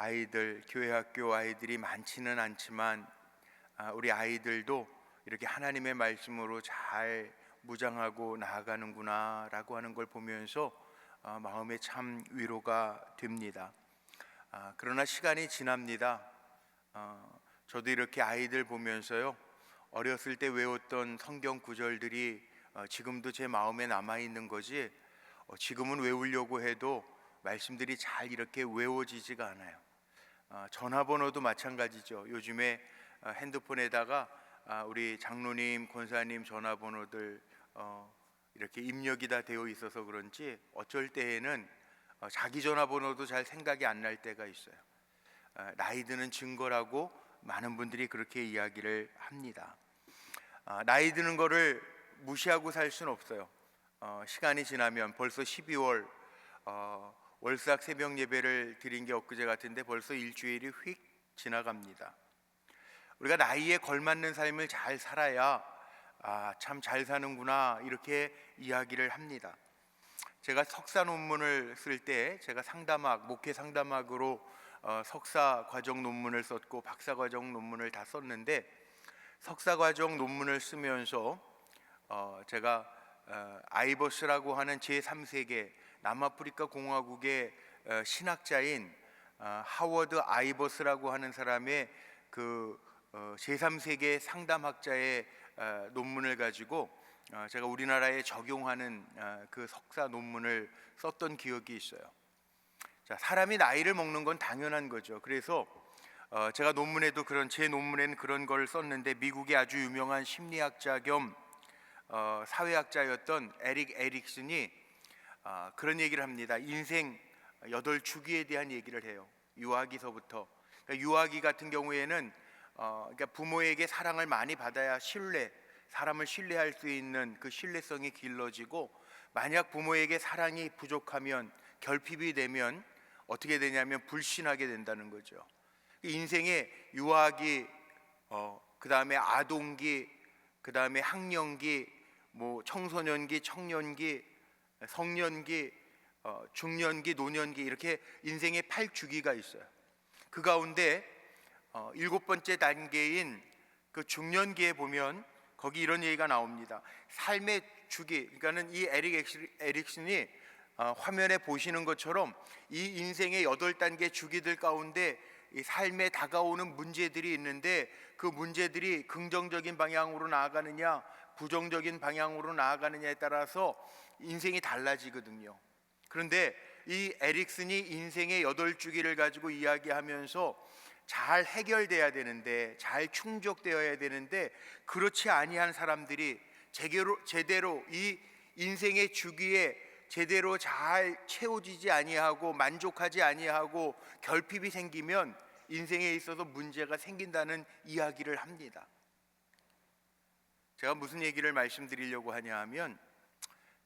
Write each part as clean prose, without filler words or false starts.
아이들, 교회 학교 아이들이 많지는 않지만 우리 아이들도 이렇게 하나님의 말씀으로 잘 무장하고 나아가는구나 라고 하는 걸 보면서 마음에 참 위로가 됩니다. 그러나 시간이 지납니다. 저도 이렇게 아이들 보면서요, 어렸을 때 외웠던 성경 구절들이 지금도 제 마음에 남아있는 거지, 지금은 외우려고 해도 말씀들이 잘 이렇게 외워지지가 않아요. 전화번호도 마찬가지죠. 요즘에 핸드폰에다가 우리 장로님, 권사님 전화번호들 이렇게 입력이 다 되어 있어서 그런지 어쩔 때에는 자기 전화번호도 잘 생각이 안 날 때가 있어요. 나이 드는 증거라고 많은 분들이 그렇게 이야기를 합니다. 나이 드는 거를 무시하고 살 수는 없어요. 시간이 지나면 벌써 12월 월삭 새벽 예배를 드린 게 엊그제 같은데 벌써 일주일이 휙 지나갑니다. 우리가 나이에 걸맞는 삶을 잘 살아야 참 잘 사는구나 이렇게 이야기를 합니다. 제가 석사 논문을 쓸 때 제가 목회 상담학으로 석사 과정 논문을 썼고 박사 과정 논문을 다 썼는데, 석사 과정 논문을 쓰면서 제가 아이버스라고 하는 제3세계 남아프리카 공화국의 신학자인 하워드 아이버스라고 하는 사람의 그 제3세계 상담학자의 논문을 가지고 제가 우리나라에 적용하는 그 석사 논문을 썼던 기억이 있어요. 자, 사람이 나이를 먹는 건 당연한 거죠. 그래서 제가 제 논문에는 그런 걸 썼는데, 미국의 아주 유명한 심리학자 겸 사회학자였던 에릭 에릭슨이 그런 얘기를 합니다. 인생 8주기에 대한 얘기를 해요. 유아기서부터. 그러니까 유아기 같은 경우에는 그러니까 부모에게 사랑을 많이 받아야 사람을 신뢰할 수 있는 그 신뢰성이 길러지고, 만약 부모에게 사랑이 부족하면, 결핍이 되면 어떻게 되냐면 불신하게 된다는 거죠. 인생의 유아기, 그 다음에 아동기, 그 다음에 학령기, 청소년기, 청년기, 성년기, 중년기, 노년기, 이렇게 인생의 8주기가 있어요. 그 가운데 7번째 단계인 그 중년기에 보면 거기 이런 얘기가 나옵니다. 삶의 주기, 그러니까는 이 에릭 에릭슨이 화면에 보시는 것처럼 이 인생의 8단계 주기들 가운데 이 삶에 다가오는 문제들이 있는데, 그 문제들이 긍정적인 방향으로 나아가느냐 부정적인 방향으로 나아가느냐에 따라서 인생이 달라지거든요. 그런데 이 에릭슨이 인생의 8주기를 가지고 이야기하면서 잘 해결돼야 되는데, 잘 충족되어야 되는데, 그렇지 아니한 사람들이 제대로 이 인생의 주기에 제대로 잘 채워지지 아니하고 만족하지 아니하고 결핍이 생기면 인생에 있어서 문제가 생긴다는 이야기를 합니다. 제가 무슨 얘기를 말씀드리려고 하냐 하면,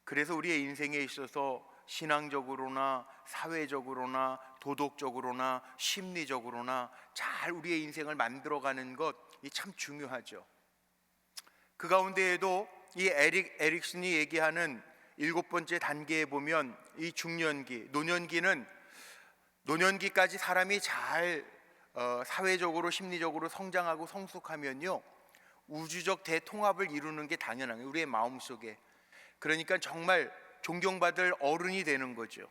그래서 우리의 인생에 있어서 신앙적으로나 사회적으로나 도덕적으로나 심리적으로나 잘 우리의 인생을 만들어가는 것이 참 중요하죠. 그 가운데에도 이 에릭 에릭슨이 얘기하는 7번째 단계에 보면 이 중년기, 노년기까지 사람이 잘 사회적으로 심리적으로 성장하고 성숙하면요, 우주적 대통합을 이루는 게 당연한 거예요. 우리의 마음속에. 그러니까 정말 존경받을 어른이 되는 거죠.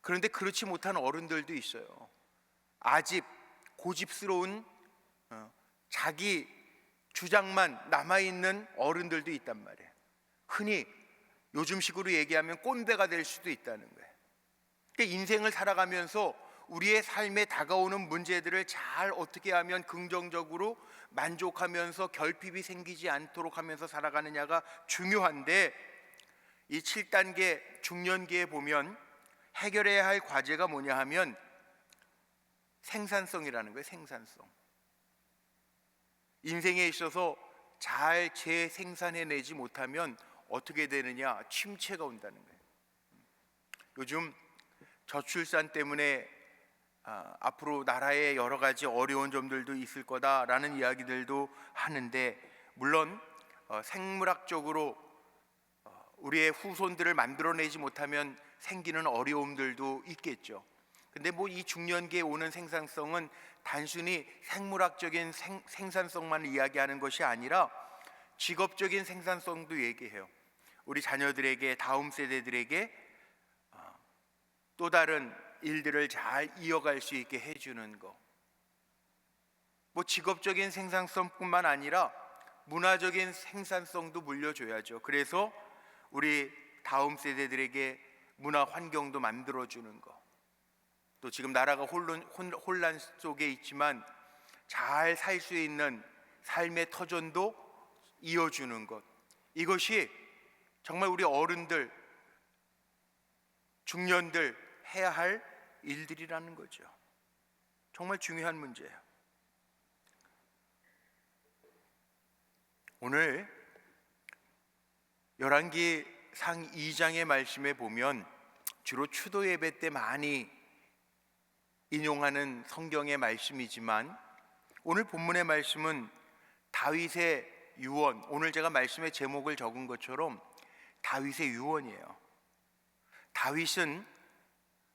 그런데 그렇지 못한 어른들도 있어요. 아집, 고집스러운 자기 주장만 남아있는 어른들도 있단 말이에요. 흔히 요즘식으로 얘기하면 꼰대가 될 수도 있다는 거예요. 그러니까 인생을 살아가면서 우리의 삶에 다가오는 문제들을 잘 어떻게 하면 긍정적으로 만족하면서 결핍이 생기지 않도록 하면서 살아가느냐가 중요한데, 이 7단계 중년기에 보면 해결해야 할 과제가 뭐냐 하면 생산성이라는 거예요. 생산성. 인생에 있어서 잘 재생산해내지 못하면 어떻게 되느냐? 침체가 온다는 거예요. 요즘 저출산 때문에 앞으로 나라에 여러 가지 어려운 점들도 있을 거다라는 이야기들도 하는데, 물론 생물학적으로 우리의 후손들을 만들어내지 못하면 생기는 어려움들도 있겠죠. 근데 뭐 이 중년기에 오는 생산성은 단순히 생물학적인 생산성만 이야기하는 것이 아니라 직업적인 생산성도 얘기해요. 우리 자녀들에게, 다음 세대들에게 또 다른 일들을 잘 이어갈 수 있게 해주는 거. 뭐 직업적인 생산성뿐만 아니라 문화적인 생산성도 물려줘야죠. 그래서 우리 다음 세대들에게 문화 환경도 만들어주는 거. 또 지금 나라가 혼란 속에 있지만 잘 살 수 있는 삶의 터전도 이어주는 것. 이것이 정말 우리 어른들, 중년들 해야 할 일들이라는 거죠. 정말 중요한 문제예요. 오늘 열왕기상 2장의 말씀에 보면 주로 추도 예배 때 많이 인용하는 성경의 말씀이지만 오늘 본문의 말씀은 다윗의 유언, 오늘 제가 말씀의 제목을 적은 것처럼 다윗의 유언이에요. 다윗은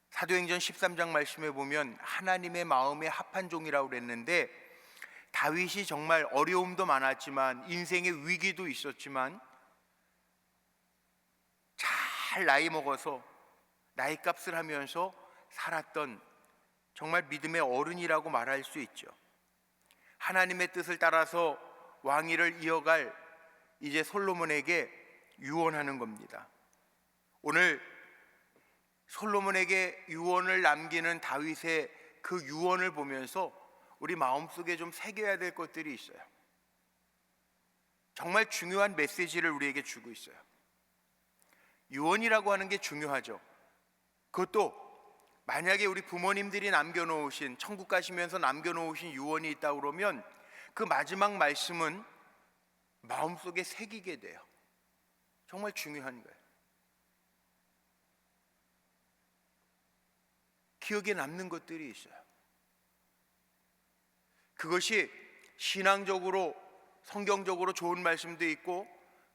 사도행전 13장 말씀에 보면 하나님의 마음에 합한 종이라고 그랬는데, 다윗이 정말 어려움도 많았지만 인생의 위기도 있었지만 잘 나이 먹어서 나이 값을 하면서 살았던 정말 믿음의 어른이라고 말할 수 있죠. 하나님의 뜻을 따라서 왕위를 이어갈 이제 솔로몬에게 유언하는 겁니다. 오늘 솔로몬에게 유언을 남기는 다윗의 그 유언을 보면서 우리 마음속에 좀 새겨야 될 것들이 있어요. 정말 중요한 메시지를 우리에게 주고 있어요. 유언이라고 하는 게 중요하죠. 그것도 만약에 우리 부모님들이 남겨놓으신, 천국 가시면서 남겨놓으신 유언이 있다 그러면 그 마지막 말씀은 마음속에 새기게 돼요. 정말 중요한 거예요. 기억에 남는 것들이 있어요. 그것이 신앙적으로, 성경적으로 좋은 말씀도 있고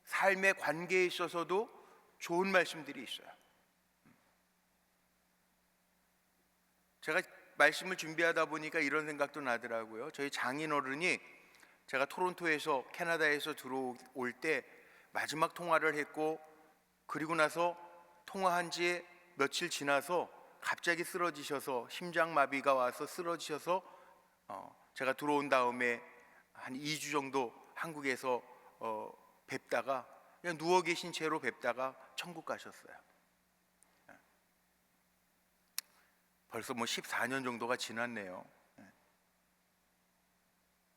삶의 관계에 있어서도 좋은 말씀들이 있어요. 제가 말씀을 준비하다 보니까 이런 생각도 나더라고요. 저희 장인어른이 제가 토론토에서, 캐나다에서 들어올 때 마지막 통화를 했고, 그리고 나서 통화한 지 며칠 지나서 갑자기 쓰러지셔서, 심장마비가 와서 쓰러지셔서 제가 들어온 다음에 한 2주 정도 한국에서 뵙다가 그냥 누워 계신 채로 뵙다가 천국 가셨어요. 벌써 뭐 14년 정도가 지났네요.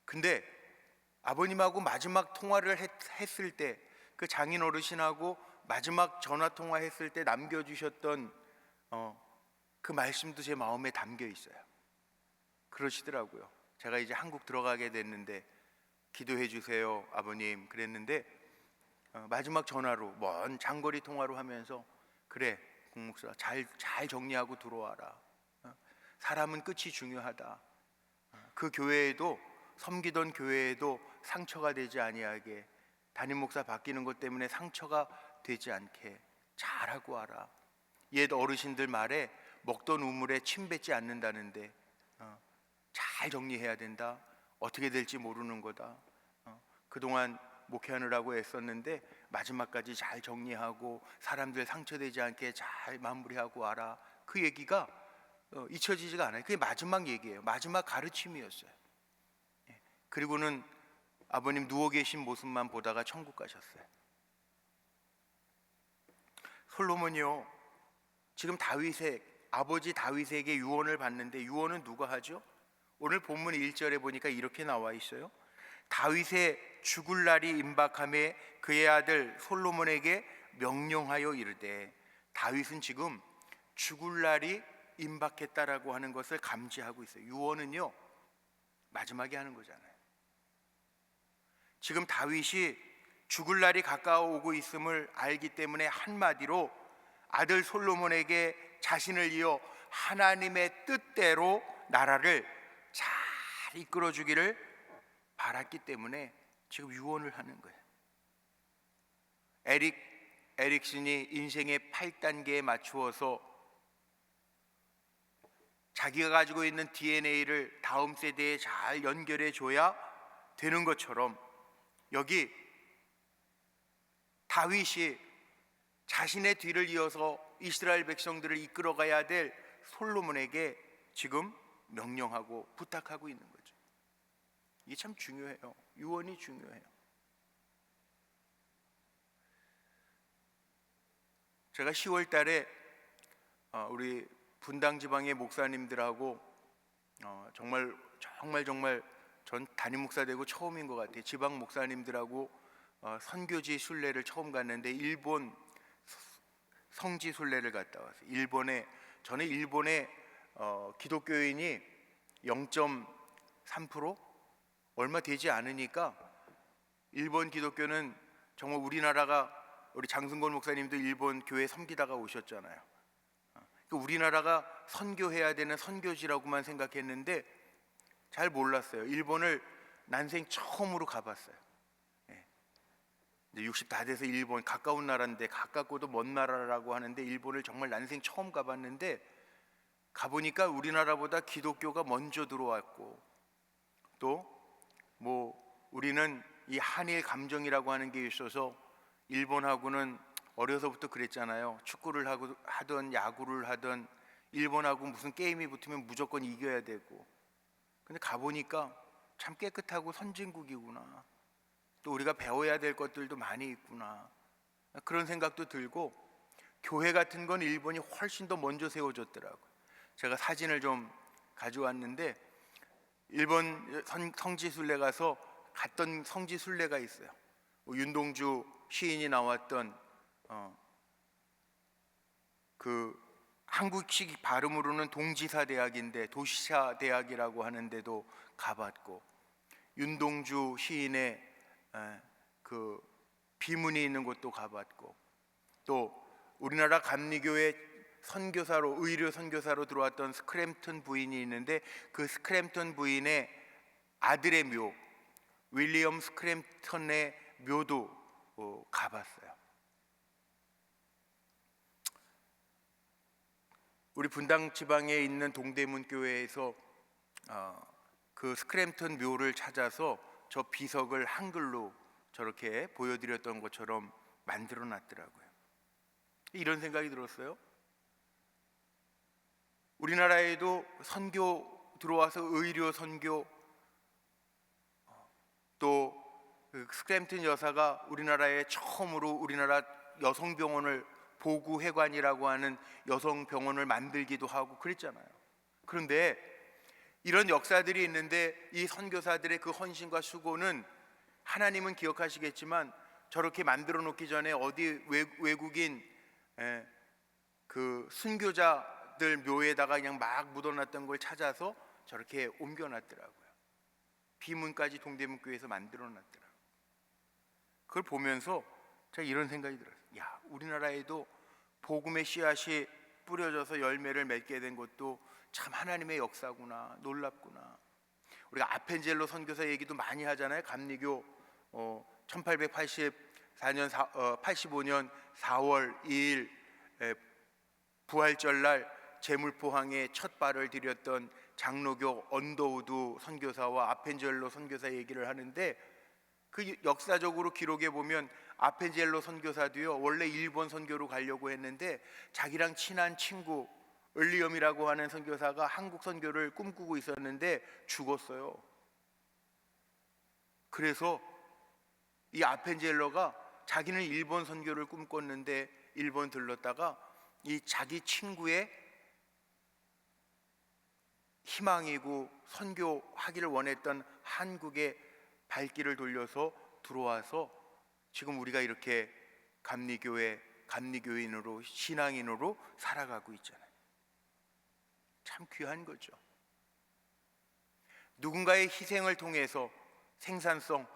근데 아버님하고 마지막 통화를 했을 때, 그 장인 어르신하고 마지막 전화 통화했을 때 남겨주셨던 그 말씀도 제 마음에 담겨 있어요. 그러시더라고요. 제가 이제 한국 들어가게 됐는데 기도해 주세요 아버님 그랬는데, 마지막 전화로, 먼 장거리 통화로 하면서, 그래 국목사 잘 정리하고 들어와라. 사람은 끝이 중요하다. 그 교회에도, 섬기던 교회에도 상처가 되지 아니하게, 담임 목사 바뀌는 것 때문에 상처가 되지 않게 잘하고 와라. 옛 어르신들 말에 먹던 우물에 침 뱉지 않는다는데 잘 정리해야 된다. 어떻게 될지 모르는 거다. 그동안 목회하느라고 애썼는데 마지막까지 잘 정리하고 사람들 상처되지 않게 잘 마무리하고 와라. 그 얘기가 잊혀지지가 않아요. 그게 마지막 얘기예요. 마지막 가르침이었어요. 그리고는 아버님 누워 계신 모습만 보다가 천국 가셨어요. 솔로몬이요, 지금 아버지 다윗에게 유언을 받는데, 유언은 누가 하죠? 오늘 본문 1절에 보니까 이렇게 나와 있어요. 다윗의 죽을 날이 임박함에 그의 아들 솔로몬에게 명령하여 이르되, 다윗은 지금 죽을 날이 임박했다라고 하는 것을 감지하고 있어요. 유언은요 마지막에 하는 거잖아요. 지금 다윗이 죽을 날이 가까워오고 있음을 알기 때문에 한마디로 아들 솔로몬에게 자신을 이어 하나님의 뜻대로 나라를 잘 이끌어 주기를 바랐기 때문에 지금 유언을 하는 거예요. 에릭슨이 인생의 8단계에 맞추어서 자기가 가지고 있는 DNA를 다음 세대에 잘 연결해 줘야 되는 것처럼, 여기 다윗이 자신의 뒤를 이어서 이스라엘 백성들을 이끌어가야 될 솔로몬에게 지금 명령하고 부탁하고 있는 거죠. 이게 참 중요해요. 유언이 중요해요. 제가 10월 달에 우리 분당 지방의 목사님들하고 정말 전 담임 목사 되고 처음인 것 같아요. 지방 목사님들하고 선교지 순례를 처음 갔는데 일본 성지 순례를 갔다 왔어요. 저는 일본의 기독교인이 0.3% 얼마 되지 않으니까, 일본 기독교는 정말 우리 장승곤 목사님도 일본 교회 섬기다가 오셨잖아요. 우리나라가 선교해야 되는 선교지라고만 생각했는데 잘 몰랐어요. 일본을 난생 처음으로 가봤어요. 60 다 돼서 일본, 가까운 나라인데, 가깝고도 먼 나라라고 하는데 일본을 정말 난생 처음 가봤는데, 가보니까 우리나라보다 기독교가 먼저 들어왔고, 또 우리는 이 한일 감정이라고 하는 게 있어서 일본하고는 어려서부터 그랬잖아요. 축구를 하든 야구를 하든 일본하고 무슨 게임이 붙으면 무조건 이겨야 되고. 근데 가보니까 참 깨끗하고 선진국이구나, 또 우리가 배워야 될 것들도 많이 있구나, 그런 생각도 들고, 교회 같은 건 일본이 훨씬 더 먼저 세워졌더라고요. 제가 사진을 좀 가져왔는데, 일본 성지 순례 가서 갔던 성지 순례가 있어요. 윤동주 시인이 나왔던 그 한국식 발음으로는 동지사 대학인데 도시사 대학이라고 하는데도 가봤고, 윤동주 시인의 그 비문이 있는 곳도 가봤고, 또 우리나라 감리교회 선교사로, 의료 선교사로 들어왔던 스크램턴 부인이 있는데, 그 스크램턴 부인의 아들의 묘, 윌리엄 스크램턴의 묘도 가봤어요. 우리 분당 지방에 있는 동대문 교회에서 그 스크램턴 묘를 찾아서 저 비석을 한글로 저렇게 보여드렸던 것처럼 만들어 놨더라고요. 이런 생각이 들었어요. 우리나라에도 선교 들어와서 의료 선교, 또 그 스크램턴 여사가 우리나라에 처음으로 우리나라 여성병원을, 보구회관이라고 하는 여성병원을 만들기도 하고 그랬잖아요. 그런데 이런 역사들이 있는데, 이 선교사들의 그 헌신과 수고는 하나님은 기억하시겠지만, 저렇게 만들어 놓기 전에 어디 외국인 그 순교자들 묘에다가 그냥 막 묻어놨던 걸 찾아서 저렇게 옮겨놨더라고요. 비문까지 동대문 교회에서 만들어 놨더라고요. 그걸 보면서 제가 이런 생각이 들었어요. 야, 우리나라에도 복음의 씨앗이 뿌려져서 열매를 맺게 된 것도 참 하나님의 역사구나, 놀랍구나. 우리가 아펜젤로 선교사 얘기도 많이 하잖아요. 감리교 1884년 85년 4월 2일 부활절날 제물포항에 첫 발을 디뎠던 장로교 언더우드 선교사와 아펜젤로 선교사 얘기를 하는데, 그 역사적으로 기록에 보면 아펜젤로 선교사도요, 원래 일본 선교로 가려고 했는데 자기랑 친한 친구 을리엄이라고 하는 선교사가 한국 선교를 꿈꾸고 있었는데 죽었어요. 그래서 이 아펜젤로가 자기는 일본 선교를 꿈꿨는데 일본 들렀다가 이 자기 친구의 희망이고 선교하기를 원했던 한국에 발길을 돌려서 들어와서 지금 우리가 이렇게 감리교인으로, 신앙인으로 살아가고 있잖아요. 참 귀한 거죠. 누군가의 희생을 통해서, 생산성,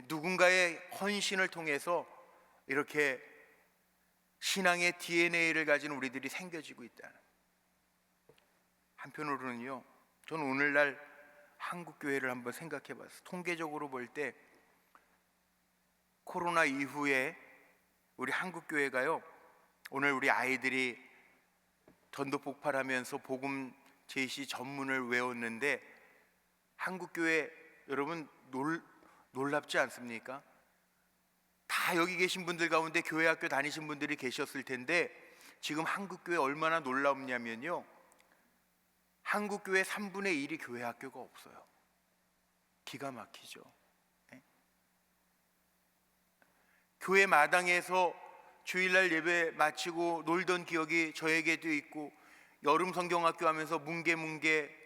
누군가의 헌신을 통해서 이렇게 신앙의 DNA를 가진 우리들이 생겨지고 있다는. 한편으로는요, 저는 오늘날 한국 교회를 한번 생각해 봤어요. 통계적으로 볼 때 코로나 이후에 우리 한국 교회가요, 오늘 우리 아이들이 전도 폭발하면서 복음 JC 전문을 외웠는데 한국교회 여러분 놀랍지 않습니까? 다 여기 계신 분들 가운데 교회 학교 다니신 분들이 계셨을 텐데 지금 한국교회 얼마나 놀랍냐면요, 한국교회 3분의 1이 교회 학교가 없어요. 기가 막히죠. 네? 교회 마당에서 주일날 예배 마치고 놀던 기억이 저에게도 있고, 여름 성경학교 하면서 뭉게뭉게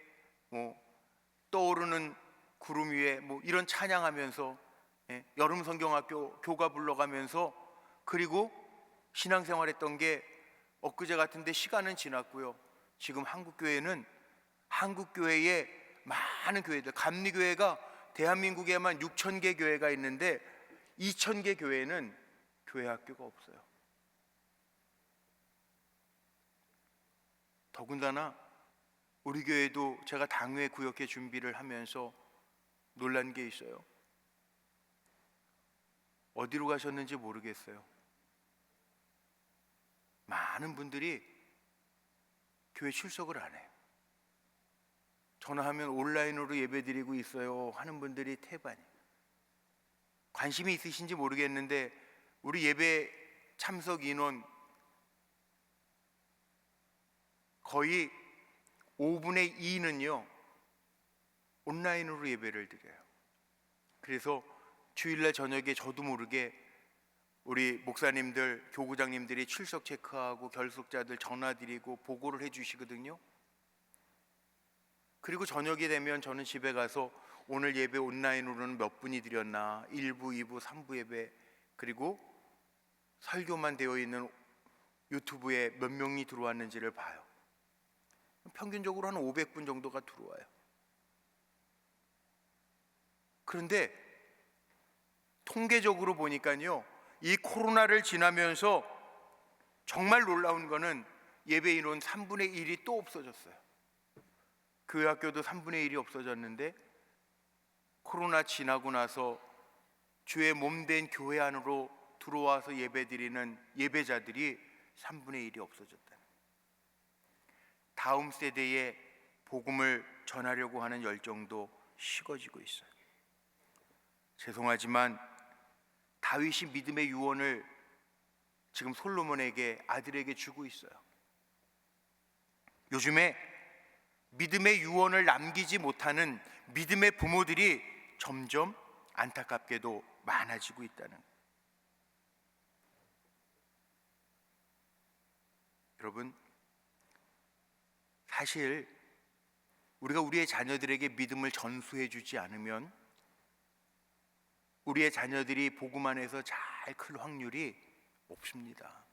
떠오르는 구름 위에 이런 찬양하면서 여름 성경학교 교가 불러가면서, 그리고 신앙생활했던 게 엊그제 같은데 시간은 지났고요. 지금 한국교회의 많은 교회들, 감리교회가 대한민국에만 6,000개 교회가 있는데 2,000개 교회는 교회 학교가 없어요. 더군다나 우리 교회도 제가 당회 구역회 준비를 하면서 놀란 게 있어요. 어디로 가셨는지 모르겠어요. 많은 분들이 교회 출석을 안 해요. 전화하면 온라인으로 예배드리고 있어요 하는 분들이 태반이에요. 관심이 있으신지 모르겠는데 우리 예배 참석 인원 거의 5분의 2는요 온라인으로 예배를 드려요. 그래서 주일날 저녁에 저도 모르게 우리 목사님들, 교구장님들이 출석 체크하고 결석자들 전화드리고 보고를 해주시거든요. 그리고 저녁이 되면 저는 집에 가서 오늘 예배 온라인으로는 몇 분이 드렸나, 1부, 2부, 3부 예배, 그리고 설교만 되어 있는 유튜브에 몇 명이 들어왔는지를 봐요. 평균적으로 한 500분 정도가 들어와요. 그런데 통계적으로 보니까요, 이 코로나를 지나면서 정말 놀라운 거는 예배 인원 3분의 1이 또 없어졌어요. 교회 학교도 3분의 1이 없어졌는데 코로나 지나고 나서 주의 몸된 교회 안으로 들어와서 예배드리는 예배자들이 3분의 1이 없어졌다. 다음 세대에 복음을 전하려고 하는 열정도 식어지고 있어요. 죄송하지만 다윗이 믿음의 유언을 지금 솔로몬에게, 아들에게 주고 있어요. 요즘에 믿음의 유언을 남기지 못하는 믿음의 부모들이 점점 안타깝게도 많아지고 있다는. 여러분, 사실 우리가 우리의 자녀들에게 믿음을 전수해 주지 않으면 우리의 자녀들이 복음 안에서 잘 클 확률이 없습니다.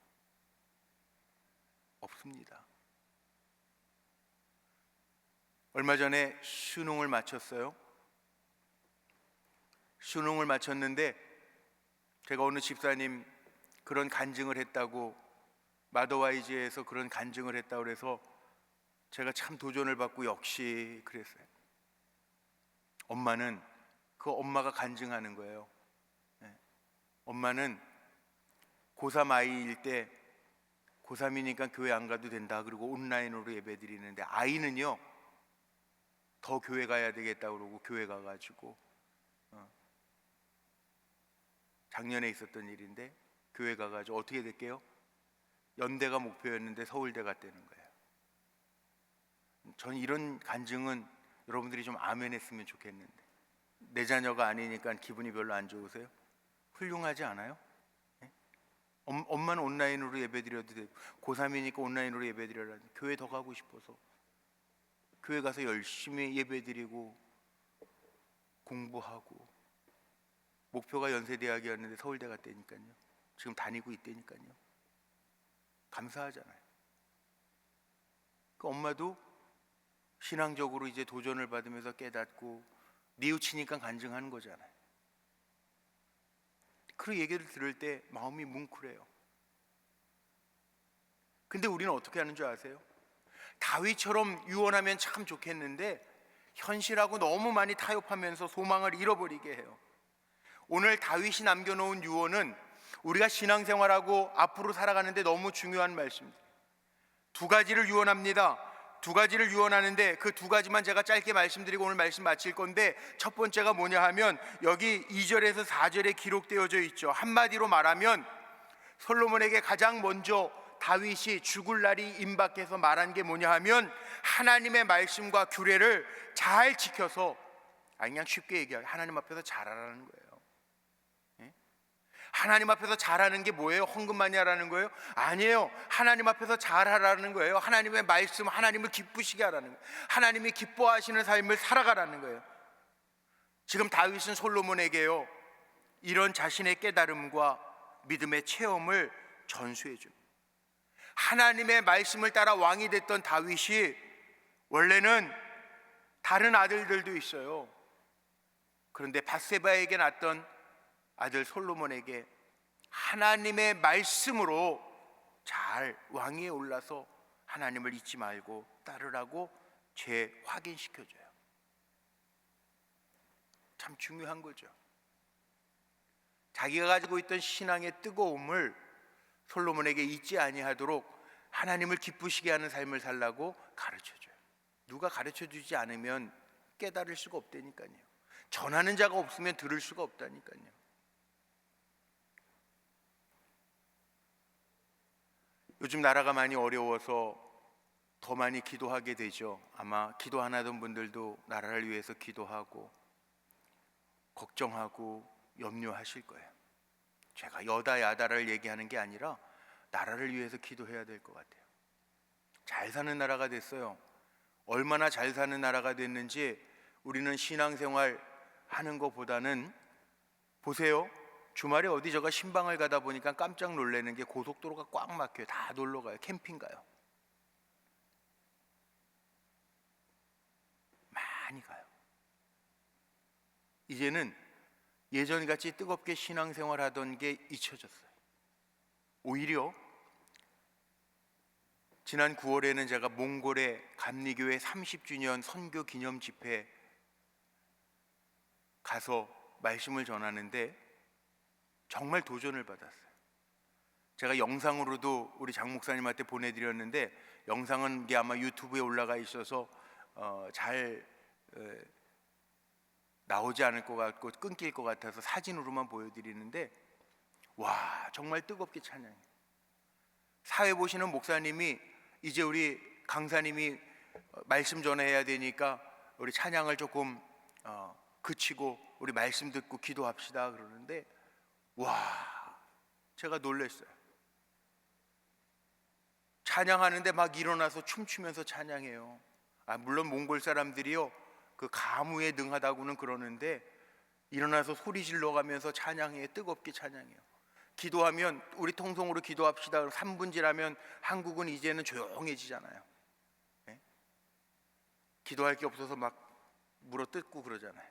얼마 전에 수능을 마쳤어요. 수능을 마쳤는데 제가 어느 집사님 그런 간증을 했다고, 마더와이즈에서 그런 간증을 했다고 그래서 제가 참 도전을 받고 역시 그랬어요. 엄마가 간증하는 거예요. 엄마는 고3 아이일 때 고3이니까 교회 안 가도 된다, 그리고 온라인으로 예배 드리는데, 아이는요 더 교회 가야 되겠다 그러고 교회 가가지고 작년에 있었던 일인데 교회 가가지고 어떻게 됐게요? 연대가 목표였는데 서울대 갔다는 거예요. 전 이런 간증은 여러분들이 좀 아멘 했으면 좋겠는데, 내 자녀가 아니니까 기분이 별로 안 좋으세요? 훌륭하지 않아요? 네? 엄마는 온라인으로 예배드려도 되고 고3이니까 온라인으로 예배드려라, 교회 더 가고 싶어서 교회 가서 열심히 예배드리고 공부하고, 목표가 연세대학이었는데 서울대 갔다니까요. 지금 다니고 있다니까요. 감사하잖아요. 그 엄마도 신앙적으로 이제 도전을 받으면서 깨닫고 뉘우치니까 간증하는 거잖아요. 그 얘기를 들을 때 마음이 뭉클해요. 근데 우리는 어떻게 하는 줄 아세요? 다윗처럼 유언하면 참 좋겠는데 현실하고 너무 많이 타협하면서 소망을 잃어버리게 해요. 오늘 다윗이 남겨놓은 유언은 우리가 신앙생활하고 앞으로 살아가는데 너무 중요한 말씀입니다. 두 가지를 유언합니다. 두 가지를 유언하는데 그 두 가지만 제가 짧게 말씀드리고 오늘 말씀 마칠 건데, 첫 번째가 뭐냐 하면 여기 2절에서 4절에 기록되어져 있죠. 한마디로 말하면 솔로몬에게 가장 먼저 다윗이 죽을 날이 임박해서 말한 게 뭐냐 하면 하나님의 말씀과 규례를 잘 지켜서, 그냥 쉽게 얘기하면 하나님 앞에서 잘하라는 거예요. 하나님 앞에서 잘하는 게 뭐예요? 헌금 많이 하라는 거예요? 아니에요. 하나님 앞에서 잘하라는 거예요. 하나님의 말씀, 하나님을 기쁘시게 하라는 거예요. 하나님이 기뻐하시는 삶을 살아가라는 거예요. 지금 다윗은 솔로몬에게요, 이런 자신의 깨달음과 믿음의 체험을 전수해 줍니다. 하나님의 말씀을 따라 왕이 됐던 다윗이 원래는 다른 아들들도 있어요. 그런데 밧세바에게 낳았던 아들 솔로몬에게 하나님의 말씀으로 잘 왕위에 올라서 하나님을 잊지 말고 따르라고 재확인시켜줘요. 참 중요한 거죠. 자기가 가지고 있던 신앙의 뜨거움을 솔로몬에게 잊지 아니하도록 하나님을 기쁘시게 하는 삶을 살라고 가르쳐줘요. 누가 가르쳐주지 않으면 깨달을 수가 없다니까요. 전하는 자가 없으면 들을 수가 없다니까요. 요즘 나라가 많이 어려워서 더 많이 기도하게 되죠. 아마 기도 안 하던 분들도 나라를 위해서 기도하고 걱정하고 염려하실 거예요. 제가 여다 야다를 얘기하는 게 아니라 나라를 위해서 기도해야 될 것 같아요. 잘 사는 나라가 됐어요. 얼마나 잘 사는 나라가 됐는지 우리는 신앙생활 하는 것보다는, 보세요, 주말에 어디 제가 신방을 가다 보니까 깜짝 놀라는 게 고속도로가 꽉 막혀요. 다 놀러 가요. 캠핑 가요. 많이 가요. 이제는 예전같이 뜨겁게 신앙생활 하던 게 잊혀졌어요. 오히려 지난 9월에는 제가 몽골의 감리교회 30주년 선교 기념 집회 가서 말씀을 전하는데 정말 도전을 받았어요. 제가 영상으로도 우리 장 목사님한테 보내드렸는데, 영상은 이게 아마 유튜브에 올라가 있어서 잘 나오지 않을 것 같고 끊길 것 같아서 사진으로만 보여드리는데, 와, 정말 뜨겁게 찬양해요. 사회 보시는 목사님이 이제 우리 강사님이 말씀 전해야 되니까 우리 찬양을 조금 그치고 우리 말씀 듣고 기도합시다 그러는데, 와, 제가 놀랐어요. 찬양하는데 막 일어나서 춤추면서 찬양해요. 물론 몽골 사람들이요, 그 가무에 능하다고는 그러는데 일어나서 소리 질러가면서 찬양해요. 뜨겁게 찬양해요. 기도하면 우리 통성으로 기도합시다. 3분 지나면 한국은 이제는 조용해지잖아요. 네? 기도할 게 없어서 막 물어뜯고 그러잖아요.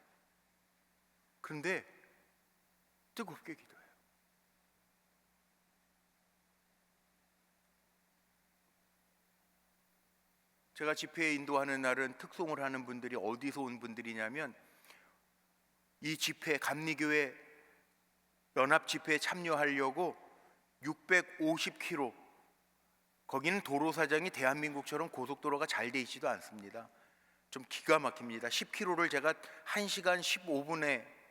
그런데 뜨겁게 기도해요. 제가 집회에 인도하는 날은 특송을 하는 분들이 어디서 온 분들이냐면, 이 집회, 감리교회 연합 집회에 참여하려고 650km, 거기는 도로 사정이 대한민국처럼 고속도로가 잘 돼 있지도 않습니다. 좀 기가 막힙니다. 10km를 제가 1시간 15분에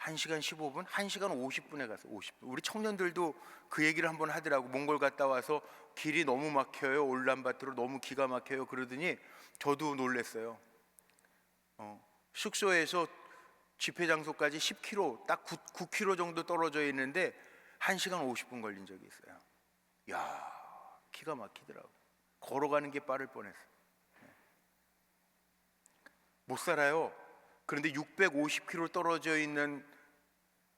1시간 15분? 1시간 50분에 가서 50분. 우리 청년들도 그 얘기를 한번 하더라고. 몽골 갔다 와서 길이 너무 막혀요. 울란바토르 너무 기가 막혀요. 그러더니 저도 놀랐어요. 숙소에서 집회 장소까지 10km, 딱 9km 정도 떨어져 있는데 1시간 50분 걸린 적이 있어요. 야, 기가 막히더라고. 걸어가는 게 빠를 뻔했어요. 못 살아요. 그런데 650km 떨어져 있는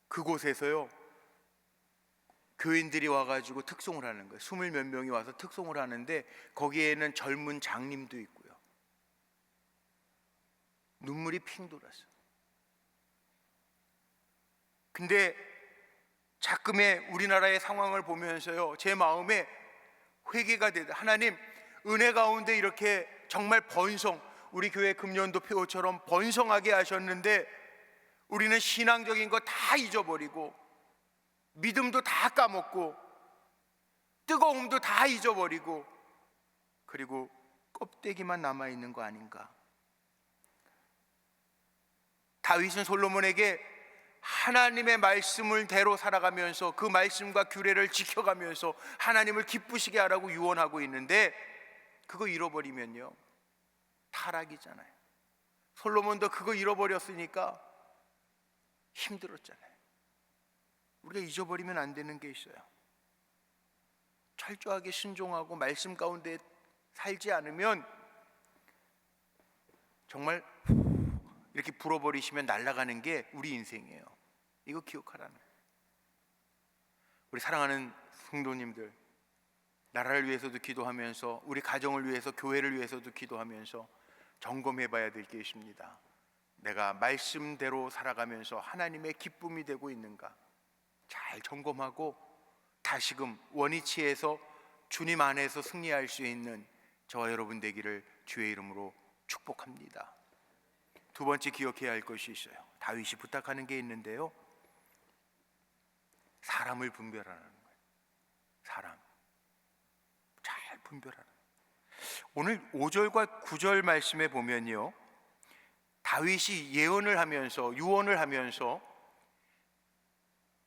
그곳에서요, 교인들이 와가지고 특송을 하는 거예요. 20 몇 명이 와서 특송을 하는데 거기에는 젊은 장님도 있고요. 눈물이 핑 돌았어요. 근데 자금의 우리나라의 상황을 보면서요, 제 마음에 회개가 되다. 하나님, 은혜 가운데 이렇게 정말 번성, 우리 교회 금년도 표처럼 번성하게 하셨는데 우리는 신앙적인 거 다 잊어버리고 믿음도 다 까먹고 뜨거움도 다 잊어버리고 그리고 껍데기만 남아 있는 거 아닌가? 다윗은 솔로몬에게 하나님의 말씀을 대로 살아가면서 그 말씀과 규례를 지켜가면서 하나님을 기쁘시게 하라고 유언하고 있는데, 그거 잃어버리면요 타락이잖아요. 솔로몬도 그거 잃어버렸으니까 힘들었잖아요. 우리가 잊어버리면 안 되는 게 있어요. 철저하게 순종하고 말씀 가운데 살지 않으면 정말 이렇게 불어버리시면 날아가는 게 우리 인생이에요. 이거 기억하라는 거예요. 우리 사랑하는 성도님들, 나라를 위해서도 기도하면서 우리 가정을 위해서, 교회를 위해서도 기도하면서 점검해 봐야 될 게 있습니다. 내가 말씀대로 살아가면서 하나님의 기쁨이 되고 있는가 잘 점검하고 다시금 원위치에서 주님 안에서 승리할 수 있는 저와 여러분 되기를 주의 이름으로 축복합니다. 두 번째 기억해야 할 것이 있어요. 다윗이 부탁하는 게 있는데요, 사람을 분별하라는 거예요. 사람 잘 분별하라. 오늘 5절과 9절 말씀에 보면요, 다윗이 예언을 하면서 유언을 하면서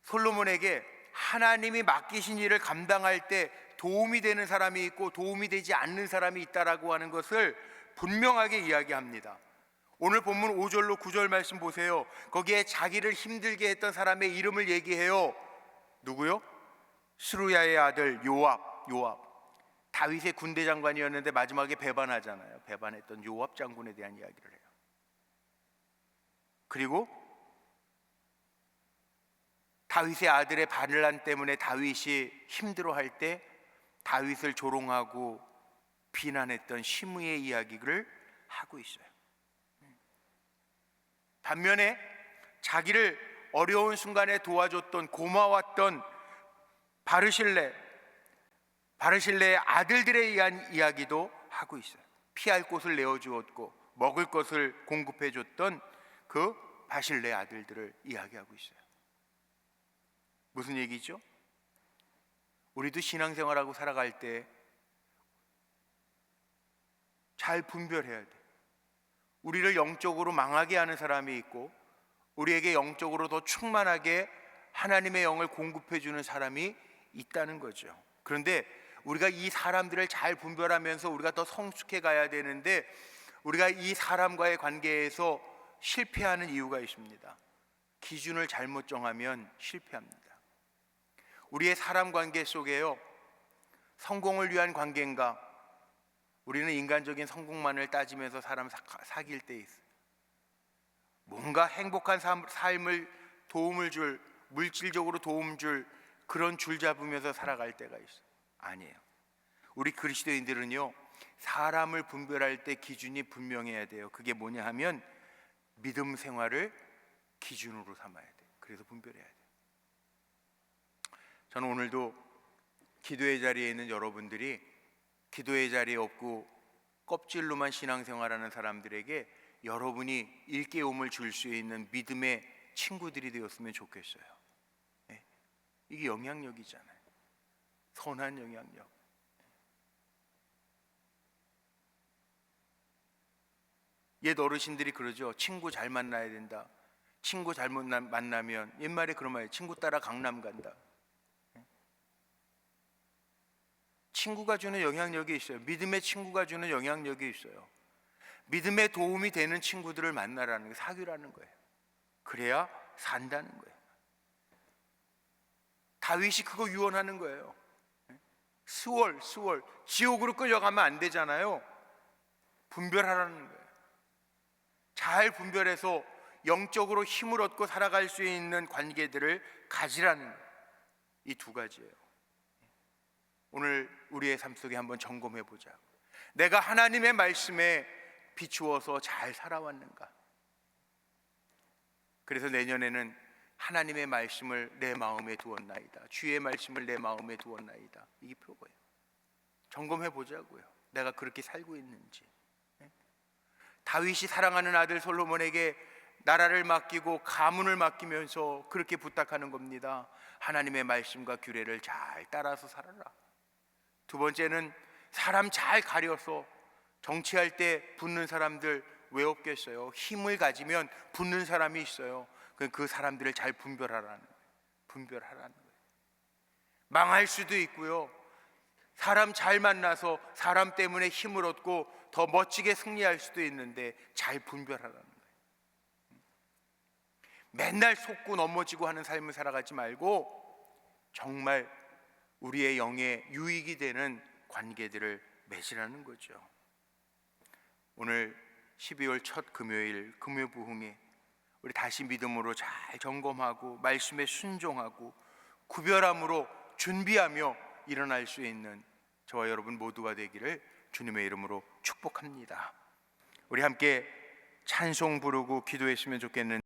솔로몬에게 하나님이 맡기신 일을 감당할 때 도움이 되는 사람이 있고 도움이 되지 않는 사람이 있다라고 하는 것을 분명하게 이야기합니다. 오늘 본문 5절로 9절 말씀 보세요. 거기에 자기를 힘들게 했던 사람의 이름을 얘기해요. 누구요? 스루야의 아들 요압. 다윗의 군대 장관이었는데 마지막에 배반하잖아요. 배반했던 요압 장군에 대한 이야기를 해요. 그리고 다윗의 아들의 반란 때문에 다윗이 힘들어할 때 다윗을 조롱하고 비난했던 시므의 이야기를 하고 있어요. 반면에 자기를 어려운 순간에 도와줬던, 고마웠던 바르실레의 아들들에 의한 이야기도 하고 있어요. 피할 곳을 내어주었고 먹을 것을 공급해줬던 그 바실레의 아들들을 이야기하고 있어요. 무슨 얘기죠? 우리도 신앙생활하고 살아갈 때 잘 분별해야 돼. 우리를 영적으로 망하게 하는 사람이 있고 우리에게 영적으로 더 충만하게 하나님의 영을 공급해 주는 사람이 있다는 거죠. 그런데 우리가 이 사람들을 잘 분별하면서 우리가 더 성숙해 가야 되는데, 우리가 이 사람과의 관계에서 실패하는 이유가 있습니다. 기준을 잘못 정하면 실패합니다. 우리의 사람 관계 속에요, 성공을 위한 관계인가? 우리는 인간적인 성공만을 따지면서 사람 사귈 때 있어요. 뭔가 행복한 삶을 도움을 줄, 물질적으로 도움 줄 그런 줄 잡으면서 살아갈 때가 있어요. 아니에요. 우리 그리스도인들은요, 사람을 분별할 때 기준이 분명해야 돼요. 그게 뭐냐 하면 믿음 생활을 기준으로 삼아야 돼요. 그래서 분별해야 돼요. 저는 오늘도 기도의 자리에 있는 여러분들이 기도의 자리에 없고 껍질로만 신앙생활하는 사람들에게 여러분이 일깨움을 줄 수 있는 믿음의 친구들이 되었으면 좋겠어요. 네. 이게 영향력이잖아요. 선한 영향력. 옛 어르신들이 그러죠. 친구 잘 만나야 된다. 친구 잘못 만나면, 옛말에 그런 말이에요. 친구 따라 강남 간다. 친구가 주는 영향력이 있어요. 믿음의 친구가 주는 영향력이 있어요. 믿음에 도움이 되는 친구들을 만나라는 게, 사귀라는 거예요. 그래야 산다는 거예요. 다윗이 그거 유언하는 거예요. 수월 지옥으로 끌려가면 안 되잖아요. 분별하라는 거예요. 잘 분별해서 영적으로 힘을 얻고 살아갈 수 있는 관계들을 가지라는 거예요. 이 두 가지예요. 오늘 우리의 삶 속에 한번 점검해 보자. 내가 하나님의 말씀에 비추어서 잘 살아왔는가? 그래서 내년에는 하나님의 말씀을 내 마음에 두었나이다, 주의 말씀을 내 마음에 두었나이다, 이게 표고예요. 점검해 보자고요. 내가 그렇게 살고 있는지. 다윗이 사랑하는 아들 솔로몬에게 나라를 맡기고 가문을 맡기면서 그렇게 부탁하는 겁니다. 하나님의 말씀과 규례를 잘 따라서 살아라. 두 번째는 사람 잘 가려서 정치할 때 붙는 사람들 왜 없겠어요? 힘을 가지면 붙는 사람이 있어요. 그 사람들을 잘 분별하라는 거예요. 망할 수도 있고요. 사람 잘 만나서 사람 때문에 힘을 얻고 더 멋지게 승리할 수도 있는데 잘 분별하라는 거예요. 맨날 속고 넘어지고 하는 삶을 살아가지 말고 정말 우리의 영에 유익이 되는 관계들을 맺으라는 거죠. 오늘 12월 첫 금요일 금요부흥에 우리 다시 믿음으로 잘 점검하고 말씀에 순종하고 구별함으로 준비하며 일어날 수 있는 저와 여러분 모두가 되기를 주님의 이름으로 축복합니다. 우리 함께 찬송 부르고 기도했으면 좋겠는